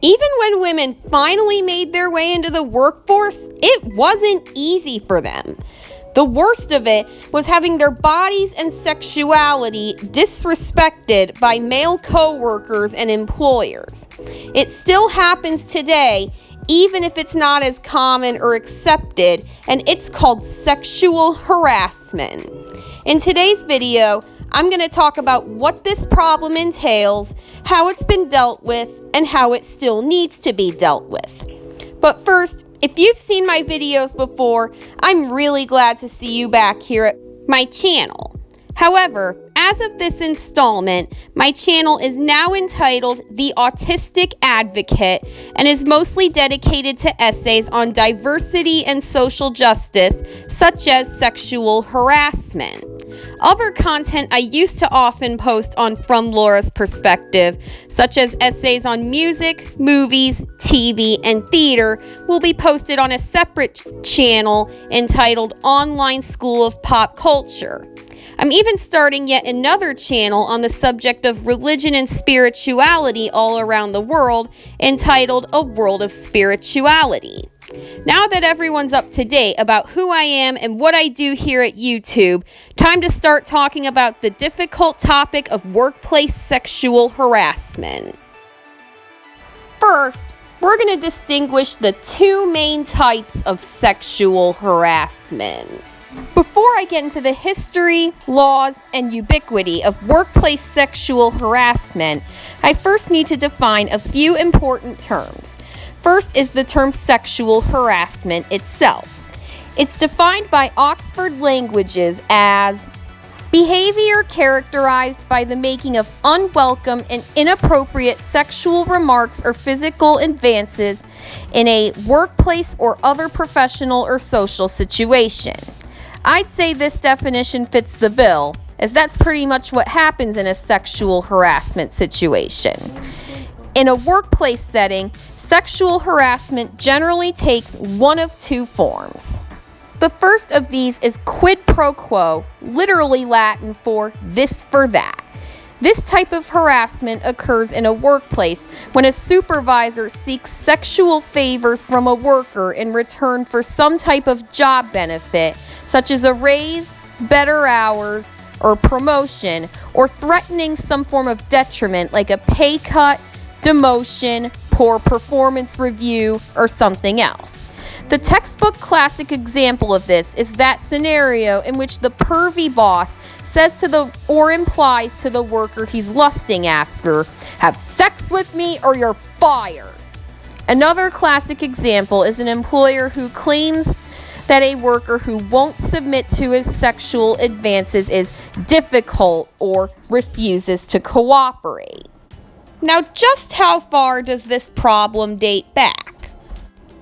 Even when women finally made their way into the workforce, it wasn't easy for them. The worst of it was having their bodies and sexuality disrespected by male coworkers and employers. It still happens today, even if it's not as common or accepted, and it's called sexual harassment. In today's video, I'm going to talk about what this problem entails, how it's been dealt with, and how it still needs to be dealt with. But first, if you've seen my videos before, I'm really glad to see you back here at my channel. However, as of this installment, my channel is now entitled The Autistic Advocate and is mostly dedicated to essays on diversity and social justice, such as sexual harassment. Other content I used to often post on From Laura's Perspective, such as essays on music, movies, TV, and theater, will be posted on a separate channel entitled Online School of Pop Culture. I'm even starting yet another channel on the subject of religion and spirituality all around the world, entitled A World of Spirituality. Now that everyone's up to date about who I am and what I do here at YouTube, time to start talking about the difficult topic of workplace sexual harassment. First, we're going to distinguish the two main types of sexual harassment. Before I get into the history, laws, and ubiquity of workplace sexual harassment, I first need to define a few important terms. First is the term sexual harassment itself. It's defined by Oxford Languages as behavior characterized by the making of unwelcome and inappropriate sexual remarks or physical advances in a workplace or other professional or social situation. I'd say this definition fits the bill, as that's pretty much what happens in a sexual harassment situation. In a workplace setting, sexual harassment generally takes one of two forms. The first of these is quid pro quo, literally Latin for this for that. This type of harassment occurs in a workplace when a supervisor seeks sexual favors from a worker in return for some type of job benefit, such as a raise, better hours, or promotion, or threatening some form of detriment like a pay cut, demotion, poor performance review, or something else. The textbook classic example of this is that scenario in which the pervy boss says to or implies to the worker he's lusting after, "Have sex with me or you're fired." Another classic example is an employer who claims that a worker who won't submit to his sexual advances is difficult or refuses to cooperate. Now, just how far does this problem date back?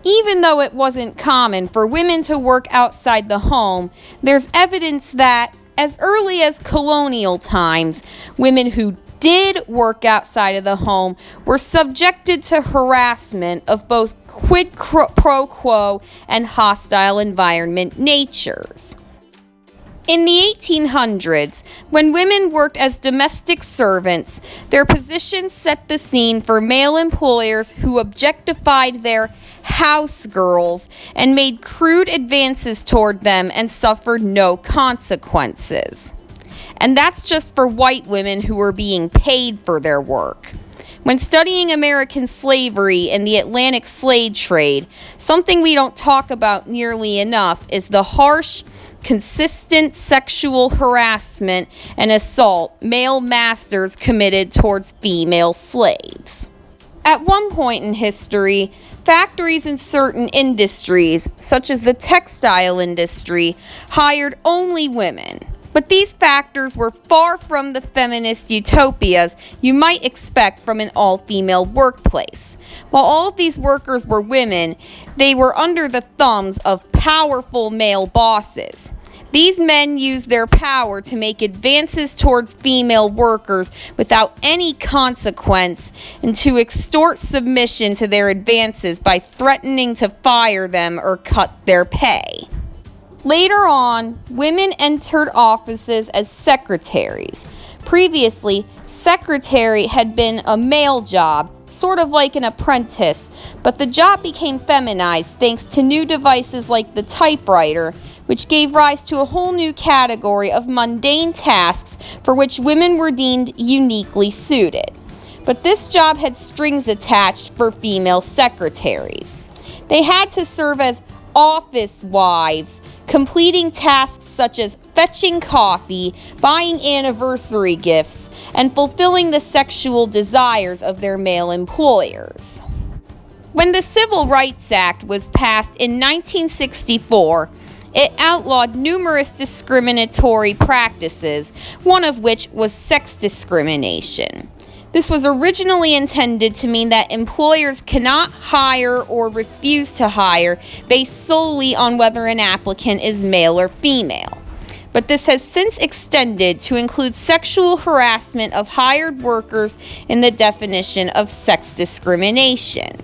Even though it wasn't common for women to work outside the home, there's evidence that as early as colonial times, women who did work outside of the home were subjected to harassment of both quid pro quo and hostile environment natures. In the 1800s, when women worked as domestic servants, their positions set the scene for male employers who objectified their house girls and made crude advances toward them and suffered no consequences. And that's just for white women who were being paid for their work. When studying American slavery and the Atlantic slave trade, something we don't talk about nearly enough is the harsh, consistent sexual harassment and assault male masters committed towards female slaves. At one point in history, factories in certain industries, such as the textile industry, hired only women. But these factors were far from the feminist utopias you might expect from an all-female workplace. While all of these workers were women, they were under the thumbs of powerful male bosses. These men used their power to make advances towards female workers without any consequence and to extort submission to their advances by threatening to fire them or cut their pay. Later on, women entered offices as secretaries. Previously, secretary had been a male job, sort of like an apprentice, but the job became feminized thanks to new devices like the typewriter, which gave rise to a whole new category of mundane tasks for which women were deemed uniquely suited. But this job had strings attached for female secretaries. They had to serve as office wives, completing tasks such as fetching coffee, buying anniversary gifts, and fulfilling the sexual desires of their male employers. When the Civil Rights Act was passed in 1964, it outlawed numerous discriminatory practices, one of which was sex discrimination. This was originally intended to mean that employers cannot hire or refuse to hire based solely on whether an applicant is male or female. But this has since extended to include sexual harassment of hired workers in the definition of sex discrimination.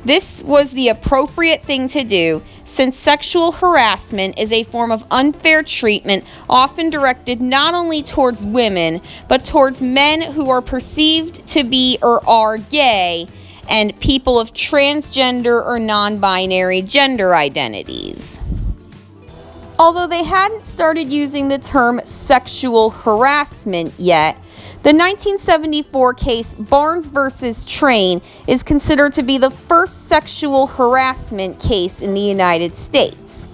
This was the appropriate thing to do, since sexual harassment is a form of unfair treatment often directed not only towards women, but towards men who are perceived to be or are gay, and people of transgender or non-binary gender identities. Although they hadn't started using the term sexual harassment yet, the 1974 case Barnes v. Train is considered to be the first sexual harassment case in the United States.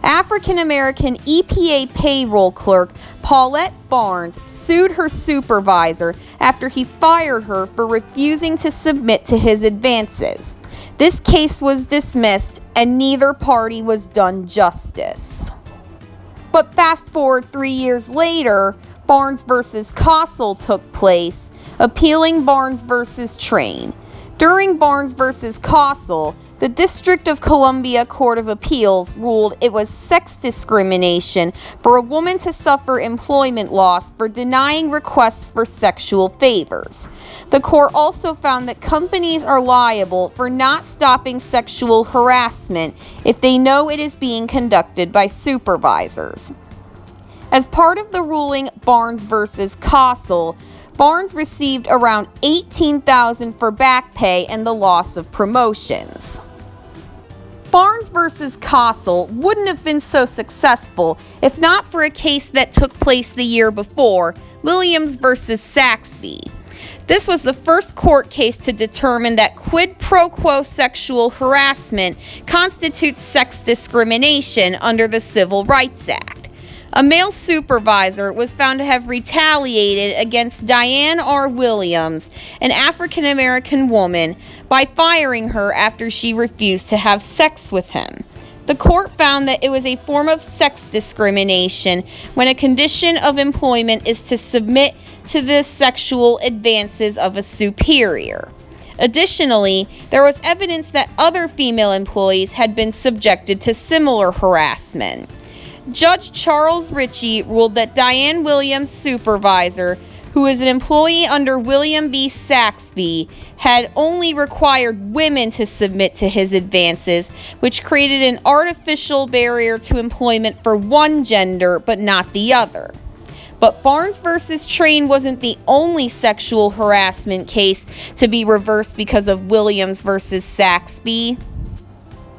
African-American EPA payroll clerk Paulette Barnes sued her supervisor after he fired her for refusing to submit to his advances. This case was dismissed and neither party was done justice. But fast forward 3 years later, Barnes v. Costle took place, appealing Barnes v. Train. During Barnes v. Costle, the District of Columbia Court of Appeals ruled it was sex discrimination for a woman to suffer employment loss for denying requests for sexual favors. The court also found that companies are liable for not stopping sexual harassment if they know it is being conducted by supervisors. As part of the ruling Barnes v. Costle, Barnes received around $18,000 for back pay and the loss of promotions. Barnes v. Costle wouldn't have been so successful if not for a case that took place the year before, Williams v. Saxbe. This was the first court case to determine that quid pro quo sexual harassment constitutes sex discrimination under the Civil Rights Act. A male supervisor was found to have retaliated against Diane R. Williams, an African-American woman, by firing her after she refused to have sex with him. The court found that it was a form of sex discrimination when a condition of employment is to submit to the sexual advances of a superior. Additionally, there was evidence that other female employees had been subjected to similar harassment. Judge Charles Ritchie ruled that Diane Williams' supervisor, who is an employee under William B. Saxbe, had only required women to submit to his advances, which created an artificial barrier to employment for one gender but not the other. But Barnes v. Train wasn't the only sexual harassment case to be reversed because of Williams v. Saxbe.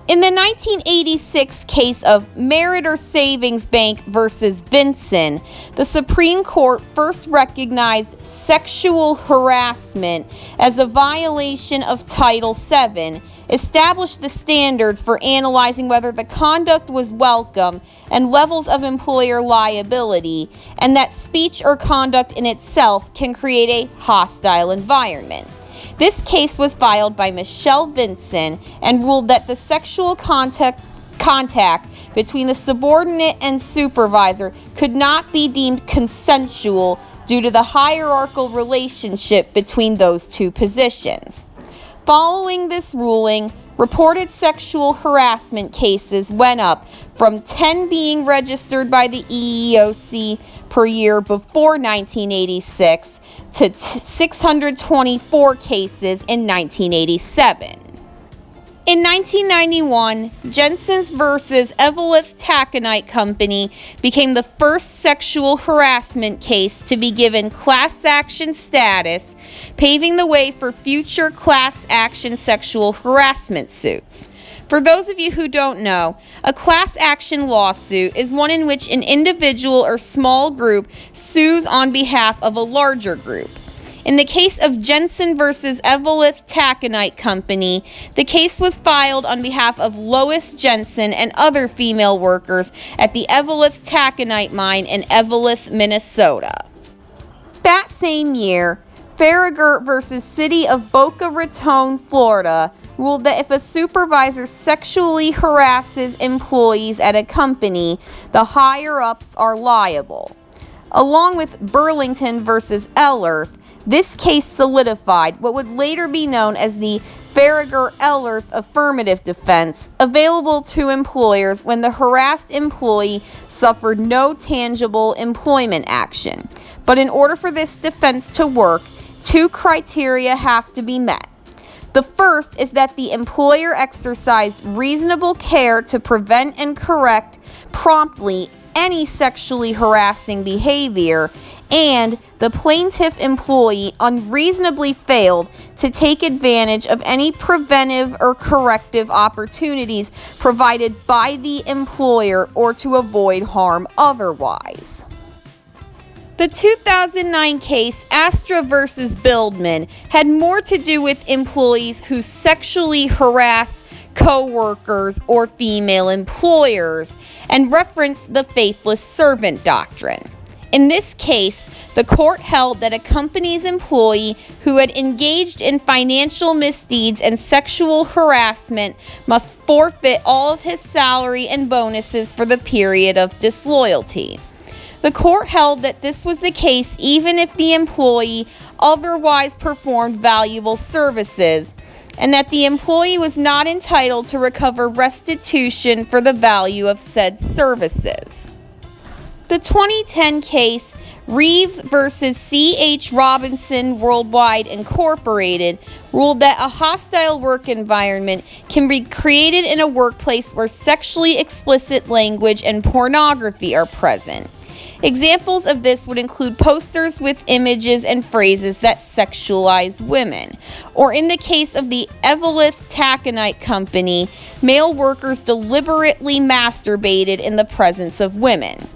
In the 1986 case of Meritor Savings Bank v. Vinson, the Supreme Court first recognized sexual harassment as a violation of Title VII, established the standards for analyzing whether the conduct was welcome and levels of employer liability, and that speech or conduct in itself can create a hostile environment. This case was filed by Michelle Vinson and ruled that the sexual contact between the subordinate and supervisor could not be deemed consensual due to the hierarchical relationship between those two positions. Following this ruling, reported sexual harassment cases went up from 10 being registered by the EEOC per year before 1986 to 624 cases in 1987. In 1991, Jenson's versus Eveleth Taconite Company became the first sexual harassment case to be given class action status, paving the way for future class action sexual harassment suits. For those of you who don't know, a class action lawsuit is one in which an individual or small group sues on behalf of a larger group. In the case of Jenson versus Eveleth Taconite Company, the case was filed on behalf of Lois Jenson and other female workers at the Eveleth Taconite mine in Eveleth, Minnesota. That same year, Faragher versus City of Boca Raton, Florida, ruled that if a supervisor sexually harasses employees at a company, the higher-ups are liable. Along with Burlington versus Eveleth, this case solidified what would later be known as the Faragher-Eveleth affirmative defense, available to employers when the harassed employee suffered no tangible employment action. But in order for this defense to work, two criteria have to be met. The first is that the employer exercised reasonable care to prevent and correct promptly any sexually harassing behavior, and the plaintiff employee unreasonably failed to take advantage of any preventive or corrective opportunities provided by the employer or to avoid harm otherwise. The 2009 case, Astra versus Bildman, had more to do with employees who sexually harass coworkers or female employers and referenced the faithless servant doctrine. In this case, the court held that a company's employee who had engaged in financial misdeeds and sexual harassment must forfeit all of his salary and bonuses for the period of disloyalty. The court held that this was the case even if the employee otherwise performed valuable services, and that the employee was not entitled to recover restitution for the value of said services. The 2010 case, Reeves versus C.H. Robinson Worldwide Incorporated, ruled that a hostile work environment can be created in a workplace where sexually explicit language and pornography are present. Examples of this would include posters with images and phrases that sexualize women, or in the case of the Eveleth Taconite Company, male workers deliberately masturbated in the presence of women.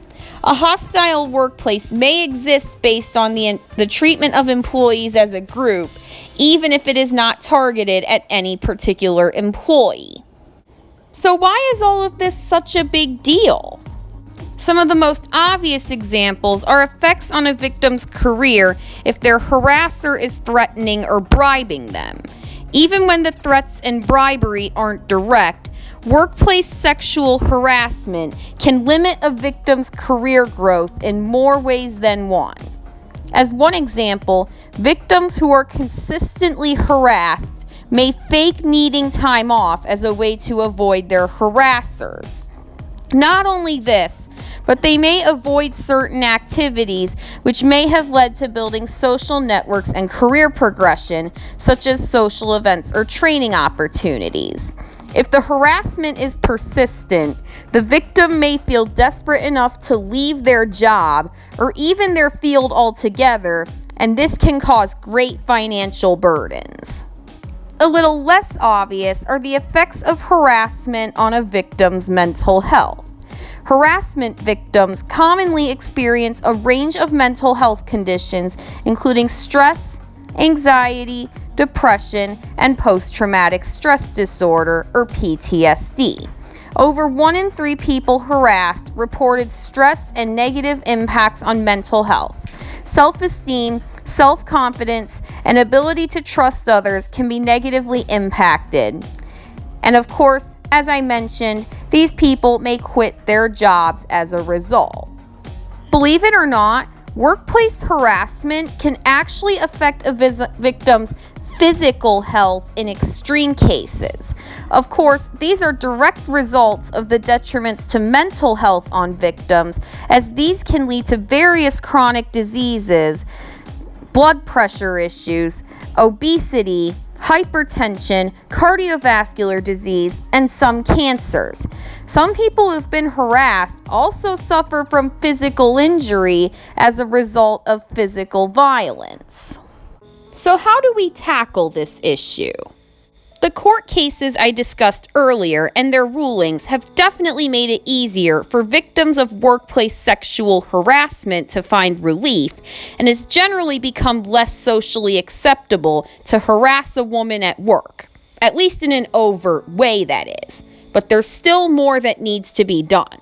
A hostile workplace may exist based on the treatment of employees as a group, even if it is not targeted at any particular employee. So why is all of this such a big deal? Some of the most obvious examples are effects on a victim's career if their harasser is threatening or bribing them. Even when the threats and bribery aren't direct, workplace sexual harassment can limit a victim's career growth in more ways than one. As one example, victims who are consistently harassed may fake needing time off as a way to avoid their harassers. Not only this, but they may avoid certain activities which may have led to building social networks and career progression, such as social events or training opportunities. If the harassment is persistent, the victim may feel desperate enough to leave their job or even their field altogether, and this can cause great financial burdens. A little less obvious are the effects of harassment on a victim's mental health. Harassment victims commonly experience a range of mental health conditions, including stress, anxiety, depression, and post-traumatic stress disorder, or PTSD. Over 1 in 3 people harassed reported stress and negative impacts on mental health. Self-esteem, self-confidence, and ability to trust others can be negatively impacted. And of course, as I mentioned, these people may quit their jobs as a result. Believe it or not, workplace harassment can actually affect a victim's physical health in extreme cases. Of course, these are direct results of the detriments to mental health on victims, as these can lead to various chronic diseases, blood pressure issues, obesity, hypertension, cardiovascular disease, and some cancers. Some people who've been harassed also suffer from physical injury as a result of physical violence. So how do we tackle this issue? The court cases I discussed earlier and their rulings have definitely made it easier for victims of workplace sexual harassment to find relief, and has generally become less socially acceptable to harass a woman at work, at least in an overt way, that is. But there's still more that needs to be done.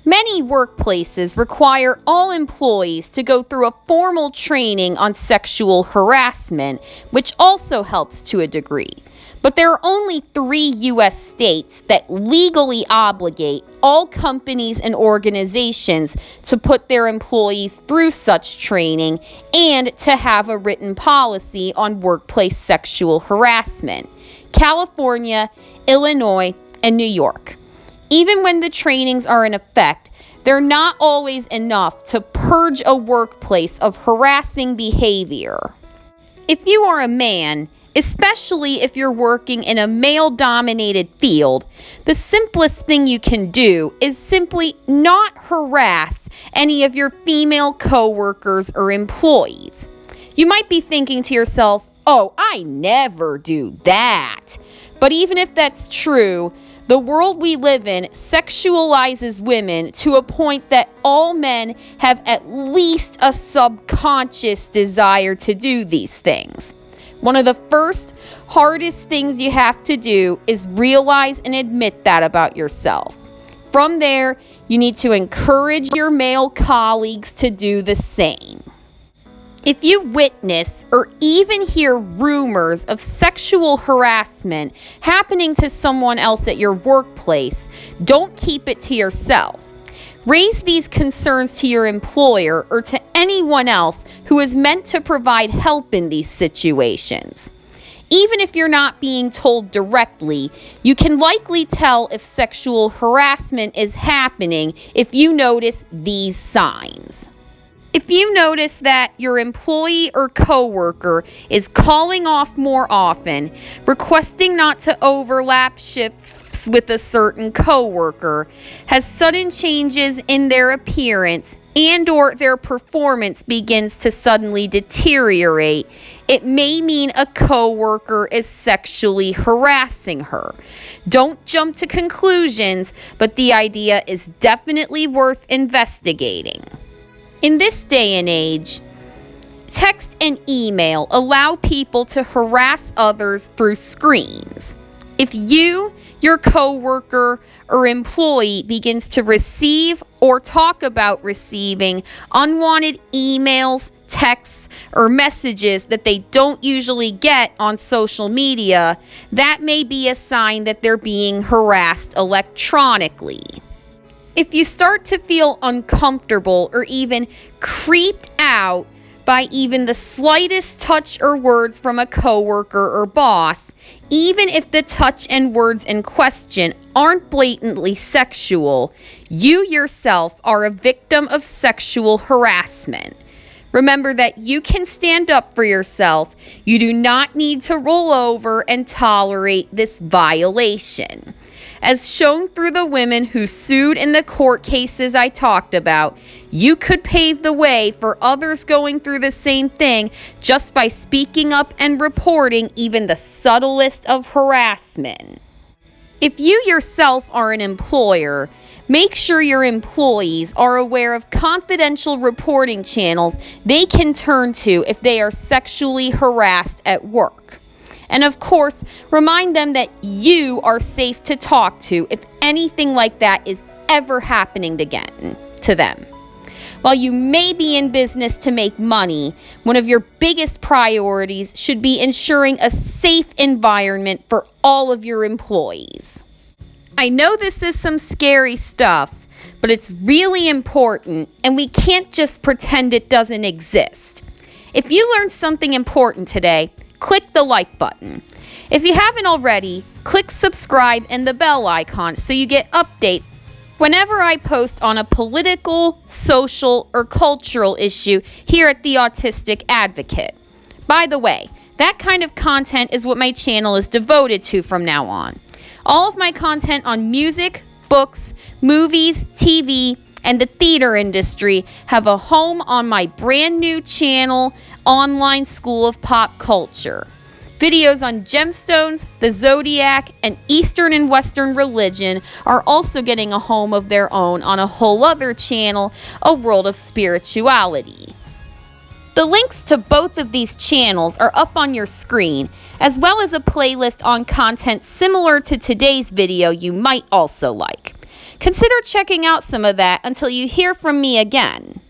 Many workplaces require all employees to go through a formal training on sexual harassment, which also helps to a degree. But there are only 3 U.S. states that legally obligate all companies and organizations to put their employees through such training and to have a written policy on workplace sexual harassment: California, Illinois, and New York. Even when the trainings are in effect, they're not always enough to purge a workplace of harassing behavior. If you are a man, especially if you're working in a male-dominated field, the simplest thing you can do is simply not harass any of your female coworkers or employees. You might be thinking to yourself, "Oh, I never do that." But even if that's true, the world we live in sexualizes women to a point that all men have at least a subconscious desire to do these things. One of the first, hardest things you have to do is realize and admit that about yourself. From there, you need to encourage your male colleagues to do the same. If you witness or even hear rumors of sexual harassment happening to someone else at your workplace, don't keep it to yourself. Raise these concerns to your employer or to anyone else who is meant to provide help in these situations. Even if you're not being told directly, you can likely tell if sexual harassment is happening if you notice these signs. If you notice that your employee or coworker is calling off more often, requesting not to overlap shifts with a certain coworker, has sudden changes in their appearance, and/or their performance begins to suddenly deteriorate, it may mean a coworker is sexually harassing her. Don't jump to conclusions, but the idea is definitely worth investigating. In this day and age, text and email allow people to harass others through screens. If you, your coworker, or employee begins to receive or talk about receiving unwanted emails, texts, or messages that they don't usually get on social media, that may be a sign that they're being harassed electronically. If you start to feel uncomfortable or even creeped out by even the slightest touch or words from a coworker or boss, even if the touch and words in question aren't blatantly sexual, you yourself are a victim of sexual harassment. Remember that you can stand up for yourself. You do not need to roll over and tolerate this violation. As shown through the women who sued in the court cases I talked about, you could pave the way for others going through the same thing just by speaking up and reporting even the subtlest of harassment. If you yourself are an employer, make sure your employees are aware of confidential reporting channels they can turn to if they are sexually harassed at work. And of course, remind them that you are safe to talk to if anything like that is ever happening again to them. While you may be in business to make money, one of your biggest priorities should be ensuring a safe environment for all of your employees. I know this is some scary stuff, but it's really important, and we can't just pretend it doesn't exist. If you learned something important today, click the like button. If you haven't already, click subscribe and the bell icon so you get updates whenever I post on a political, social, or cultural issue here at the Autistic Advocate. By the way, That kind of content is what my channel is devoted to from now on. All of my content on music, books, movies, TV, and the theater industry have a home on my brand new channel, Online School of Pop Culture. Videos on gemstones, the zodiac, and Eastern and Western religion are also getting a home of their own on a whole other channel, A World of Spirituality. The links to both of these channels are up on your screen, as well as a playlist on content similar to today's video you might also like. Consider checking out some of that until you hear from me again.